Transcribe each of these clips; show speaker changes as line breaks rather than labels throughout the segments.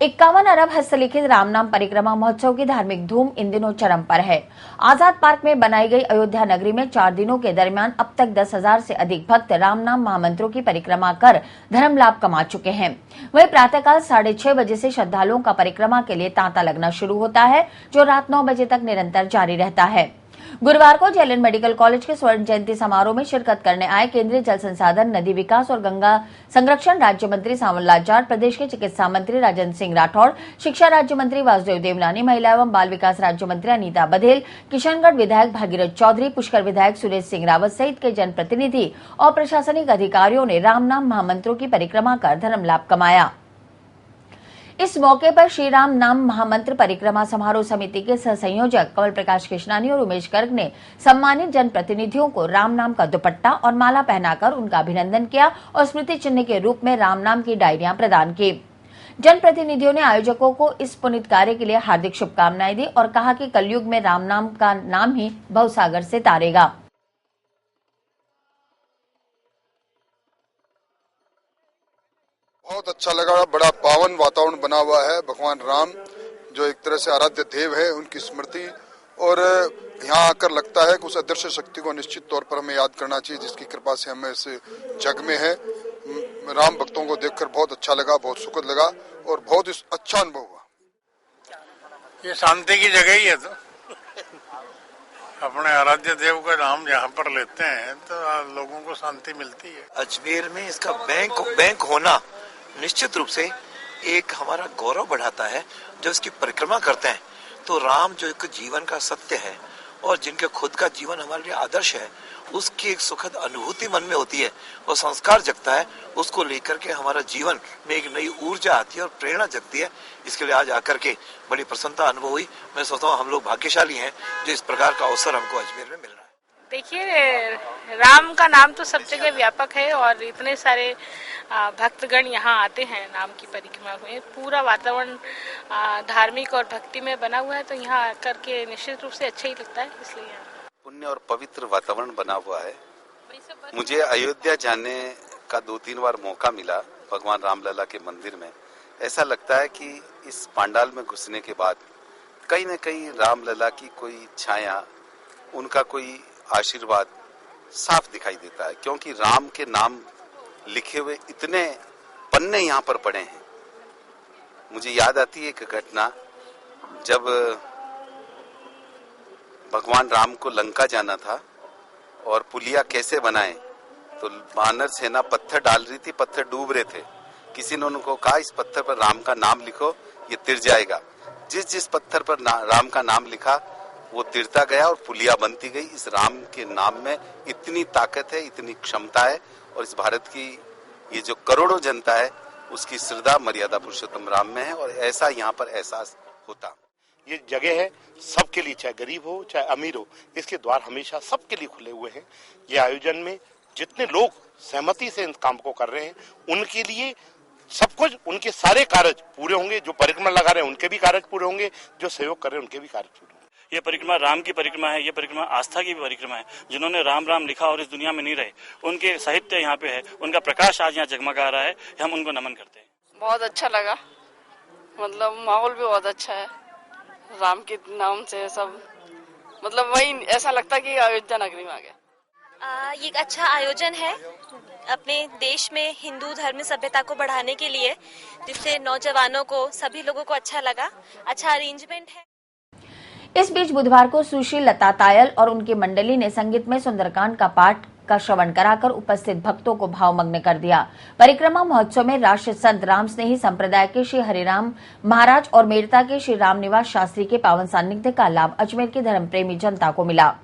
51 अरब हस्तलिखित रामनाम परिक्रमा महोत्सव की धार्मिक धूम इन दिनों चरम पर है। आजाद पार्क में बनाई गई अयोध्या नगरी में 4 दिनों के दरमियान अब तक 10,000 से अधिक भक्त रामनाम महामंत्रों की परिक्रमा कर धर्म लाभ कमा चुके हैं। वहीं प्रातःकाल 6:30 बजे से श्रद्धालुओं का परिक्रमा के लिए तांता लगना शुरू होता है, जो रात 9 बजे तक निरंतर जारी रहता है। गुरुवार को जेएलएन मेडिकल कॉलेज के स्वर्ण जयंती समारोह में शिरकत करने आए केंद्रीय जल संसाधन, नदी विकास और गंगा संरक्षण राज्य मंत्री सांवल लाचार, प्रदेश के चिकित्सा मंत्री राजेंद्र सिंह राठौड़, शिक्षा राज्य मंत्री वासुदेव देवनानी, महिला एवं बाल विकास राज्य मंत्री अनीता बघेल, किशनगढ़ विधायक भागीरथ चौधरी, पुष्कर विधायक सुरेश सिंह रावत सहित के जनप्रतिनिधि और प्रशासनिक अधिकारियों ने रामनाम महामंत्रों की परिक्रमा कर धर्म लाभ कमाया। इस मौके पर श्री राम नाम महामंत्र परिक्रमा समारोह समिति के सह संयोजक कमल प्रकाश कृष्णानी और उमेश गर्ग ने सम्मानित जनप्रतिनिधियों को राम नाम का दुपट्टा और माला पहनाकर उनका अभिनंदन किया और स्मृति चिन्ह के रूप में राम नाम की डायरियां प्रदान की। जनप्रतिनिधियों ने आयोजकों को इस पुनीत कार्य के लिए हार्दिक शुभकामनाएं दी और कहा कि कलयुग में राम नाम का नाम ही भवसागर से तारेगा।
बहुत अच्छा लगा, बड़ा पावन वातावरण बना हुआ है। भगवान राम जो एक तरह से आराध्य देव है, उनकी स्मृति, और यहाँ आकर लगता है कि उस अदृश्य शक्ति को निश्चित तौर पर हमें याद करना चाहिए, जिसकी कृपा से हमें इस जग में है। राम भक्तों को देखकर बहुत अच्छा लगा, बहुत सुखद लगा और बहुत अच्छा अनुभव हुआ।
ये शांति की जगह ही है, तो अपने आराध्य देव का नाम यहाँ पर लेते हैं तो लोगों को शांति मिलती है।
अजमेर में इसका बैंक होना निश्चित रूप से एक हमारा गौरव बढ़ाता है। जब इसकी परिक्रमा करते हैं तो राम जो एक जीवन का सत्य है और जिनके खुद का जीवन हमारे लिए आदर्श है, उसकी एक सुखद अनुभूति मन में होती है और संस्कार जगता है। उसको लेकर के हमारा जीवन में एक नई ऊर्जा आती है और प्रेरणा जगती है। इसके लिए आज आकर के बड़ी प्रसन्नता अनुभव हुई। मैं सोचता हूँ हम लोग भाग्यशाली हैं जो इस प्रकार का अवसर हमको अजमेर में मिल रहा है।
देखिए, राम का नाम तो सब जगह व्यापक है और इतने सारे भक्तगण यहाँ आते हैं नाम की परिक्रमा में। पूरा वातावरण धार्मिक और भक्ति में बना हुआ है, तो यहाँ आकर के निश्चित रूप से अच्छा ही लगता है। इसलिए
पुण्य और पवित्र वातावरण बना हुआ है। मुझे अयोध्या जाने का 2-3 बार मौका मिला भगवान रामलला के मंदिर में। ऐसा लगता है कि इस पांडाल में घुसने के बाद कहीं न कहीं रामलला की कोई छाया, उनका कोई आशीर्वाद साफ दिखाई देता है, क्योंकि राम के नाम लिखे हुए इतने पन्ने यहाँ पर पड़े हैं। मुझे याद आती है एक घटना, जब भगवान राम को लंका जाना था और पुलिया कैसे बनाए, तो वानर सेना पत्थर डाल रही थी, पत्थर डूब रहे थे। किसी ने उनको कहा इस पत्थर पर राम का नाम लिखो, ये तिर जाएगा। जिस पत्थर पर राम का नाम लिखा वो तिरता गया और पुलिया बनती गई। इस राम के नाम में इतनी ताकत है, इतनी क्षमता है, और इस भारत की ये जो करोड़ों जनता है उसकी श्रद्धा मर्यादा पुरुषोत्तम राम में है, और ऐसा यहाँ पर एहसास होता।
ये जगह है सबके लिए, चाहे गरीब हो चाहे अमीर हो, इसके द्वार हमेशा सबके लिए खुले हुए हैं। ये आयोजन में जितने लोग सहमति से इन काम को कर रहे हैं, उनके लिए सब कुछ, उनके सारे कार्य पूरे होंगे। जो परिक्रमा लगा रहे हैं उनके भी कार्य पूरे होंगे, जो सहयोग कर रहे हैं उनके भी कार्य पूरे होंगे।
ये परिक्रमा राम की परिक्रमा है, ये परिक्रमा आस्था की भी परिक्रमा है। जिन्होंने राम राम लिखा और इस दुनिया में नहीं रहे, उनके साहित्य यहाँ पे है, उनका प्रकाश आज यहाँ जगमगा रहा है, हम उनको नमन करते हैं।
बहुत अच्छा लगा, मतलब माहौल भी बहुत अच्छा है। राम के नाम से सब, मतलब वही ऐसा लगता है कि अयोध्या नगरी में आ गया।
ये एक अच्छा आयोजन है अपने देश में हिंदू धर्म सभ्यता को बढ़ाने के लिए, जिससे नौजवानों को, सभी लोगों को अच्छा लगा। अच्छा अरेंजमेंट है।
इस बीच बुधवार को सुश्री लता तायल और उनकी मंडली ने संगीत में सुंदरकांड का पाठ का श्रवण कराकर उपस्थित भक्तों को भावमग्न कर दिया। परिक्रमा महोत्सव में राष्ट्र संत राम स्नेही संप्रदाय के श्री हरिराम महाराज और मेड़ता के श्री रामनिवास शास्त्री के पावन सान्निध्य का लाभ अजमेर की धर्म प्रेमी जनता को मिला।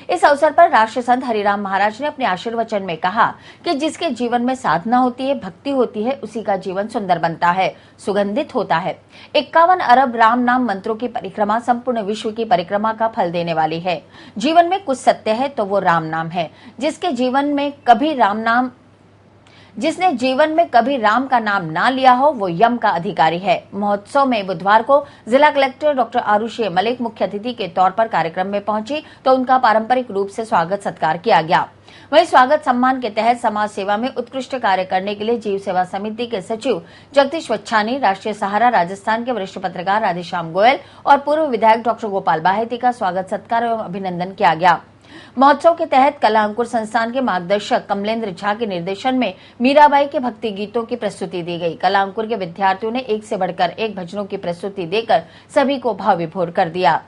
इस अवसर पर राष्ट्र संत हरिराम महाराज ने अपने आशीर्वचन में कहा कि जिसके जीवन में साधना होती है, भक्ति होती है, उसी का जीवन सुंदर बनता है, सुगंधित होता है। 51 अरब राम नाम मंत्रों की परिक्रमा संपूर्ण विश्व की परिक्रमा का फल देने वाली है। जीवन में कुछ सत्य है तो वो राम नाम है। जिसके जीवन में कभी राम नाम जिसने जीवन में कभी राम का नाम ना लिया हो वो यम का अधिकारी है। महोत्सव में बुधवार को जिला कलेक्टर डॉक्टर आरुषि मलिक मुख्य अतिथि के तौर पर कार्यक्रम में पहुंची तो उनका पारंपरिक रूप से स्वागत सत्कार किया गया। वहीं स्वागत सम्मान के तहत समाज सेवा में उत्कृष्ट कार्य करने के लिए जीव सेवा समिति के सचिव जगदीश वच्छानी, राष्ट्रीय सहारा राजस्थान के वरिष्ठ पत्रकार राधेश्याम गोयल और पूर्व विधायक डॉक्टर गोपाल बाहेती का स्वागत सत्कार एवं अभिनंदन किया गया। महोत्सव के तहत कला अंकुर संस्थान के मार्गदर्शक कमलेंद्र झा के निर्देशन में मीराबाई के भक्ति गीतों की प्रस्तुति दी गई। कला अंकुर के विद्यार्थियों ने एक से बढ़कर एक भजनों की प्रस्तुति देकर सभी को भाव विभोर कर दिया।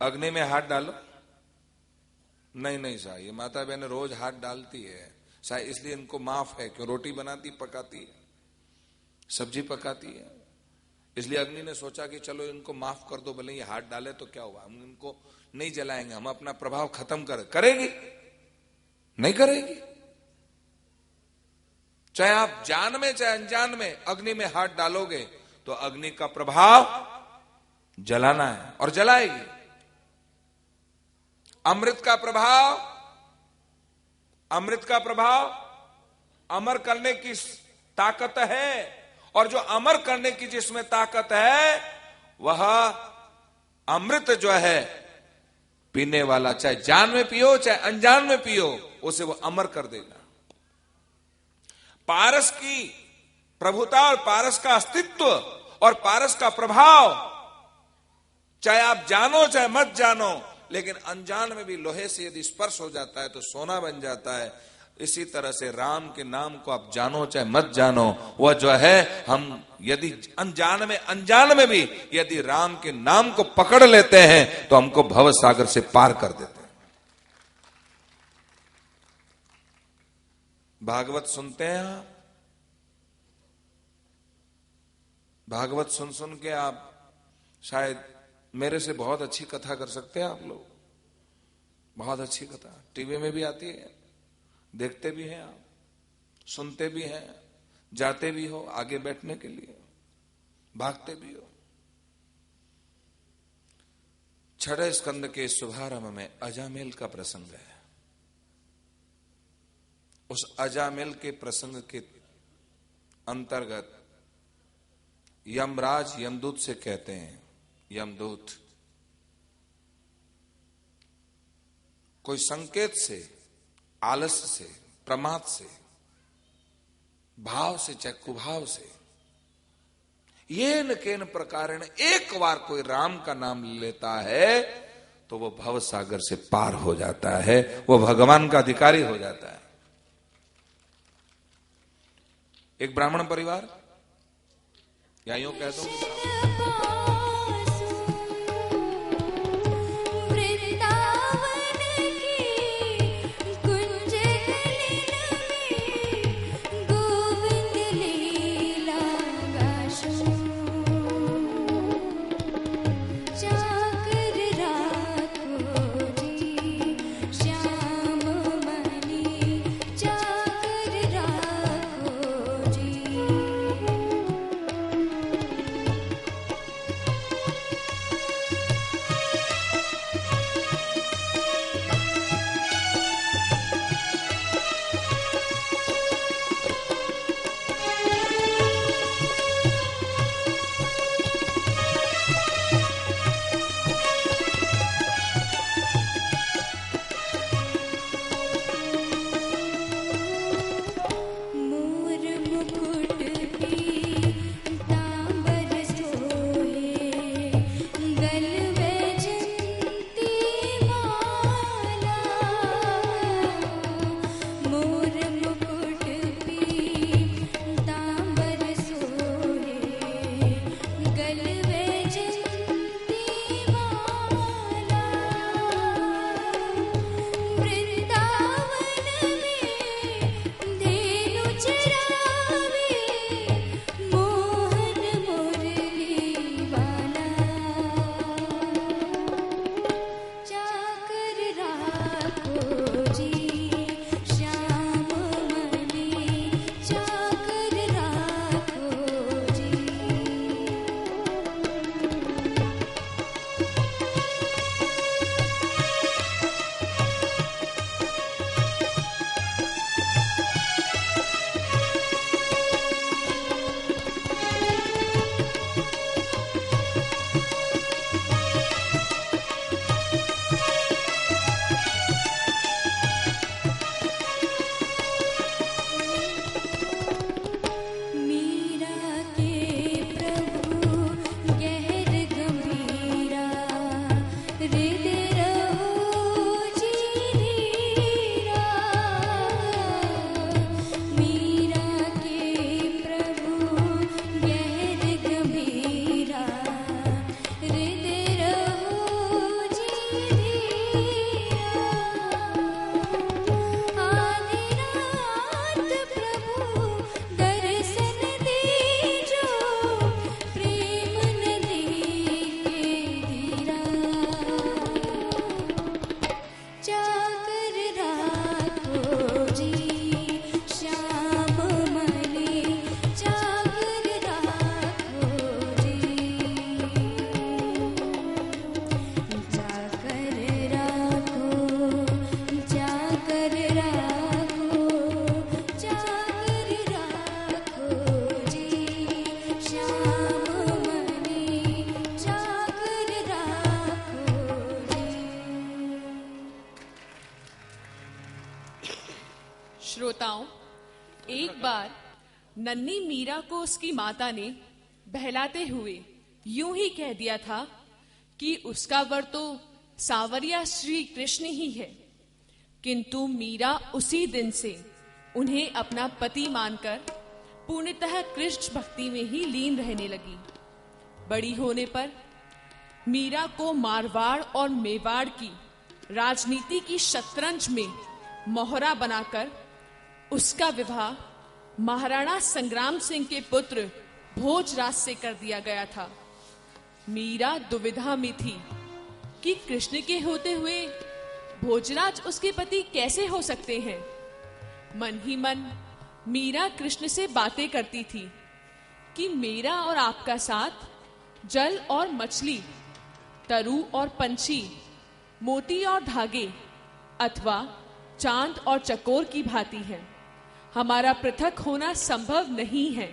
अग्नि में हाथ डालो। नहीं साहब, ये माता बहन रोज हाथ डालती है शायद इसलिए इनको माफ है। क्यों? रोटी बनाती पकाती है, सब्जी पकाती है, इसलिए अग्नि ने सोचा कि चलो इनको माफ कर दो, भले ये हाथ डाले तो क्या हुआ, हम इनको नहीं जलाएंगे, हम अपना प्रभाव खत्म करेगी नहीं करेगी। चाहे आप जान में चाहे अनजान में अग्नि में हाथ डालोगे तो अग्नि का प्रभाव जलाना है और जलाएगी। अमृत का प्रभाव अमर करने की ताकत है, और जो अमर करने की जिसमें ताकत है वह अमृत जो है पीने वाला, चाहे जान में पियो चाहे अनजान में पियो, उसे वो अमर कर देगा। पारस की प्रभुता और पारस का अस्तित्व और पारस का प्रभाव, चाहे आप जानो चाहे मत जानो, लेकिन अनजान में भी लोहे से यदि स्पर्श हो जाता है तो सोना बन जाता है। इसी तरह से राम के नाम को आप जानो चाहे मत जानो, वह जो है हम यदि अनजान में भी यदि राम के नाम को पकड़ लेते हैं तो हमको भव सागर से पार कर देते हैं। भागवत सुनते हैं आप, भागवत सुन के आप शायद मेरे से बहुत अच्छी कथा कर सकते हैं आप लोग, बहुत अच्छी कथा टीवी में भी आती है, देखते भी हैं आप, सुनते भी हैं, जाते भी हो आगे बैठने के लिए, भागते भी हो। छठे स्कंद के शुभारंभ में अजामेल का प्रसंग है। उस अजामेल के प्रसंग के अंतर्गत यमराज यमदूत से कहते हैं, यमदूत कोई संकेत से, आलस्य से, प्रमाद से, भाव से चाहे कुभाव से, ये न केन प्रकारेण एक बार कोई राम का नाम लेता है तो वो भव सागर से पार हो जाता है, वो भगवान का अधिकारी हो जाता है। एक ब्राह्मण परिवार, या यूं कह दो
श्रोताओं, एक बार नन्ही मीरा को उसकी माता ने बहलाते हुए यूं ही कह दिया था कि उसका वर तो सावरिया श्री कृष्ण ही है, किंतु मीरा उसी दिन से उन्हें अपना पति मानकर पूर्णतः कृष्ण भक्ति में ही लीन रहने लगी। बड़ी होने पर मीरा को मारवाड़ और मेवाड़ की राजनीति की शतरंज में मोहरा बनाकर उसका विवाह महाराणा संग्राम सिंह के पुत्र भोजराज से कर दिया गया था। मीरा दुविधा में थी कि कृष्ण के होते हुए भोजराज उसके पति कैसे हो सकते हैं। मन ही मन मीरा कृष्ण से बातें करती थी कि मेरा और आपका साथ जल और मछली, तरु और पंछी, मोती और धागे अथवा चांद और चकोर की भांति है। हमारा पृथक होना संभव नहीं है।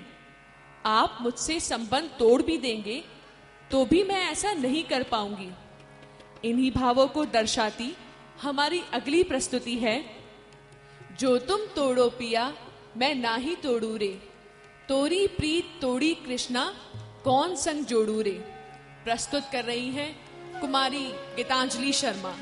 आप मुझसे संबंध तोड़ भी देंगे तो भी मैं ऐसा नहीं कर पाऊंगी। इन्हीं भावों को दर्शाती हमारी अगली प्रस्तुति है, जो तुम तोड़ो पिया मैं ना ही तोड़ू रे, तोरी प्रीत तोड़ी कृष्णा कौन संग जोड़ू रे। प्रस्तुत कर रही हैं कुमारी गीतांजलि शर्मा।